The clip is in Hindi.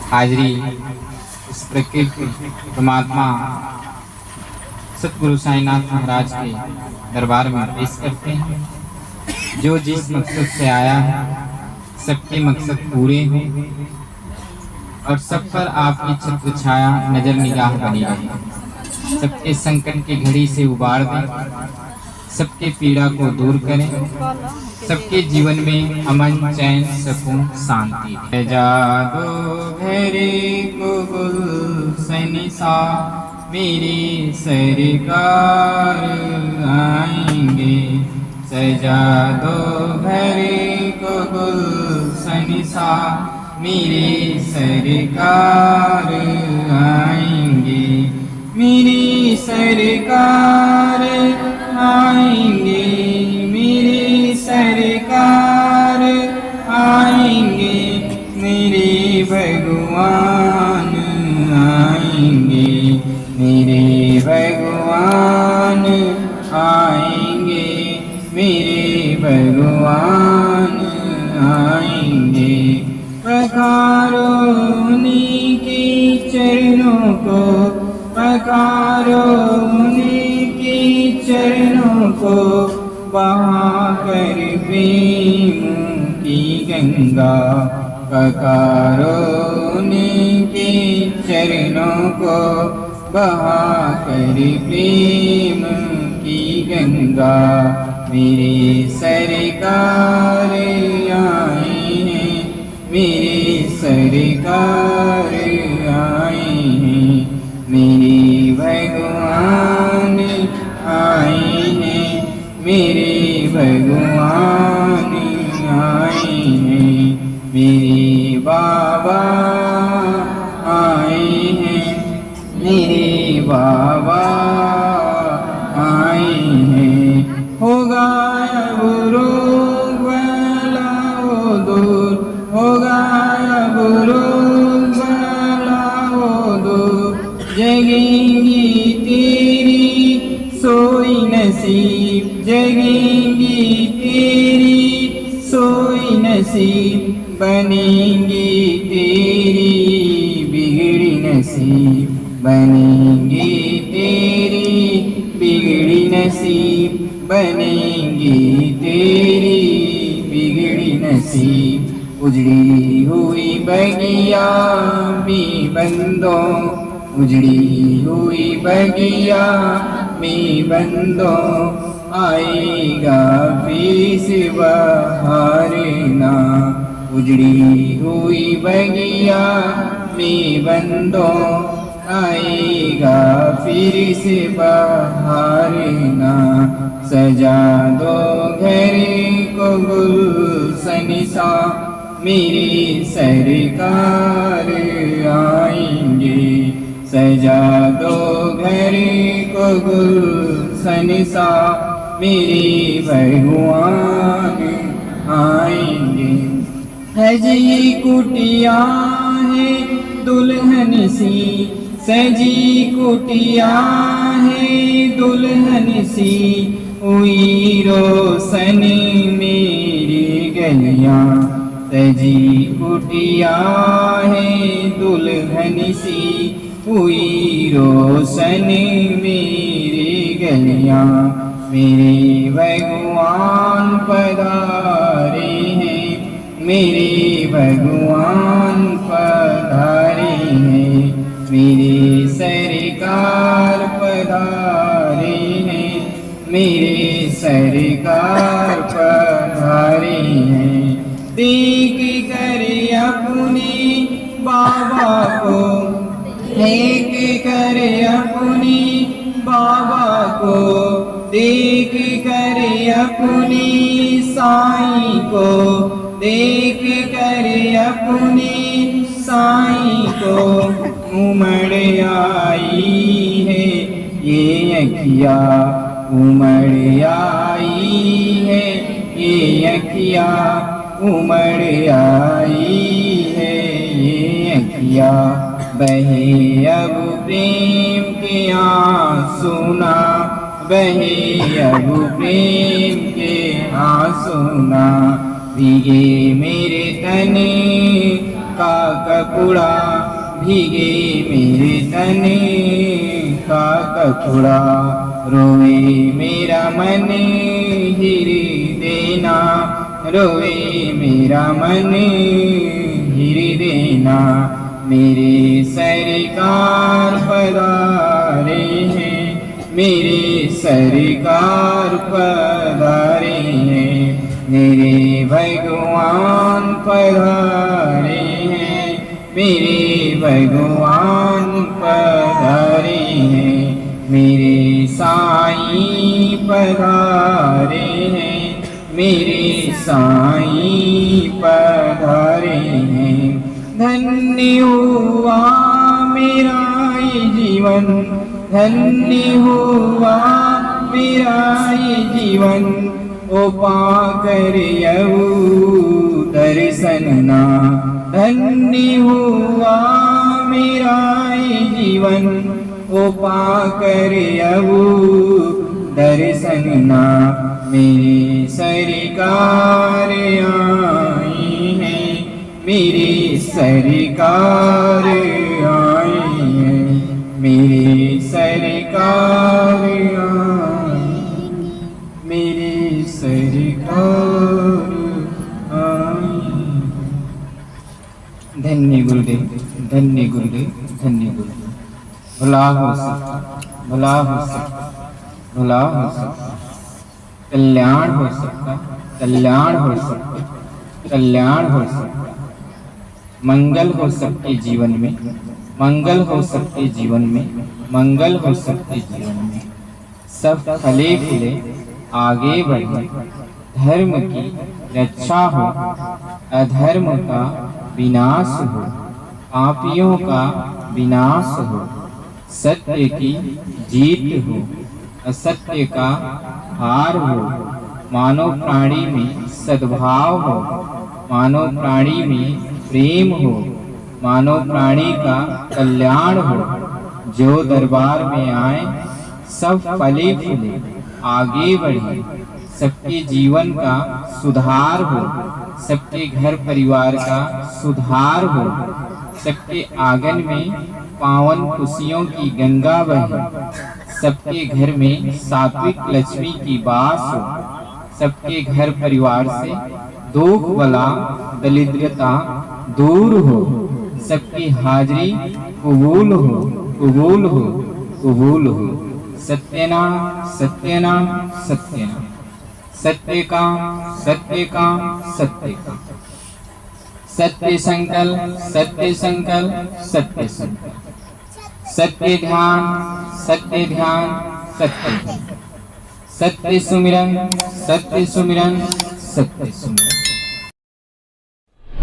हाजरी इस प्रकृति परमात्मा सतगुरु साईनाथ महाराज के दरबार में पेश करते हैं। जो जिस मकसद से आया है सबके मकसद पूरे हों और सब पर आपकी छत्र छाया नजर निगाह बनी रहे। सबके संकट की घड़ी से उबार दें, सबके पीड़ा को दूर करें, सबके जीवन में अमन चैन सुकून शांति। जादू घरे को गुलशन सा मेरे सरकार आएंगे। सजा दो घरे को गुलशन सा मेरे सरकार आएंगे। मेरी सरकार आएंगे, मेरी सरकार आएंगे, मेरे भगवान आएंगे, मेरे भगवान आएंगे, मेरे भगवान आएंगे। पखारो उनके चरणों को, पखारो उनके चरणों को, बहा कर प्रेम की गंगा। पखारो उनके चरणों को, बहा कर प्रेम की गंगा। मेरे सरकार आए हैं, मेरे सरकार आए हैं, मेरे भगवान आए हैं, मेरे भगवान आए हैं। मेरे बाबा आए हैं, मेरे बाबा आए हैं। होगा अब रोग बलाओ दूर, होगा अब रोग बलाओ दूर। जगेंगी तेरी सोई नसीब, जगेंगी तेरी सोई नसीब। बनेंगी तेरी बिगड़ी नसीब, बनेंगी तेरी बिगड़ी नसीब, बनेंगी तेरी बिगड़ी नसीब। उजड़ी हुई बगिया में बंदों, उजड़ी हुई बगिया में बंदों। आएगा फिर से बहार ना, उजड़ी हुई बगिया में बंदों। आएगा फिर से बहार ना। सजा दो घरे को गुलशन सा मेरे सरकार आएंगे। सजा दो घरे को गुलशन सा मेरे भगवान आएंगे। सजी कुटिया है दुल्हन सी, सजी कुटिया है दुल्हन सी। हुई रोशन मेरी गलियां, सजी कुटिया है दुल्हन सी। हुई रोशन मेरी गलियां। मेरे भगवान पधारे हैं, मेरे भगवान पधारे हैं। मेरे सरकार पधारे हैं, मेरे सरकार पधारे हैं। देख कर अपने बाबा को, देख कर अपने बाबा को। देख कर अपने साईं को, देख कर अपने साईं को। उमड़ आई है ये अखिया, उमड़ आई है ये अखिया। उमड़ आई है ये अखिया। बहे अब प्रेम के आंसू ना, बहे अब प्रेम के आंसू ना। भीगे मेरे तने का कपूड़ा भीगे मेरे तने का कपूड़ा, रोए मेरा मन हिरी देना, रोए मेरा मन हिरी देना। मेरे सरकार पधारे हैं, मेरे सरकार पधारे हैं, मेरे भगवान पधारे हैं, मेरे भगवान पधारे हैं, मेरे साईं पधारे हैं, मेरे साईं पधारे हैं। धन्य हुआ मेरा ये जीवन, धन्य हुआ मेरा ये जीवन, ओ पाकर यऊ दर्शनना। धन्य हुआ मेरा ये जीवन, ओ पाकर यऊ दर्शनना। मेरी सरकार आई है, मेरी सरकार आई है, मेरी सरकार आई, मेरी सरकार आई। धन्य गुरुदेव, धन्य गुरुदेव, धन्य गुरुदेव। भला हो सकता, भला हो सकता, भला हो सकता, कल्याण हो सकता, कल्याण हो सकता, कल्याण हो सकता। मंगल हो सकते जीवन में, मंगल हो सकते जीवन में, मंगल हो सकते जीवन में। सब फले फूले आगे बढ़े, धर्म की रक्षा हो, अधर्म का विनाश हो, पापियों का विनाश हो, सत्य की जीत हो, असत्य का हार हो, मानव प्राणी में सद्भाव हो, मानव प्राणी में प्रेम हो, मानव प्राणी का कल्याण हो। जो दरबार में आए सब फले फूले आगे बढ़े, सबके जीवन का सुधार हो, सबके घर परिवार का सुधार हो, सबके आंगन में पावन खुशियों की गंगा बहे, सबके घर में सात्विक लक्ष्मी की वास हो, सबके घर परिवार से दुख बला दरिद्रता दूर हो, सबकी हाजिरी कबूल हो, कबूल हो, कबूल हो। सत्यनाम सत्यनाम सत्यनाम, सत्य का सत्य का सत्य का, सत्य संकल्प सत्य संकल्प सत्य संकल्प, सत्य ध्यान सत्य ध्यान सत्य, सत्य सुमिरन सत्य सुमिरन सत्य सुमिरन।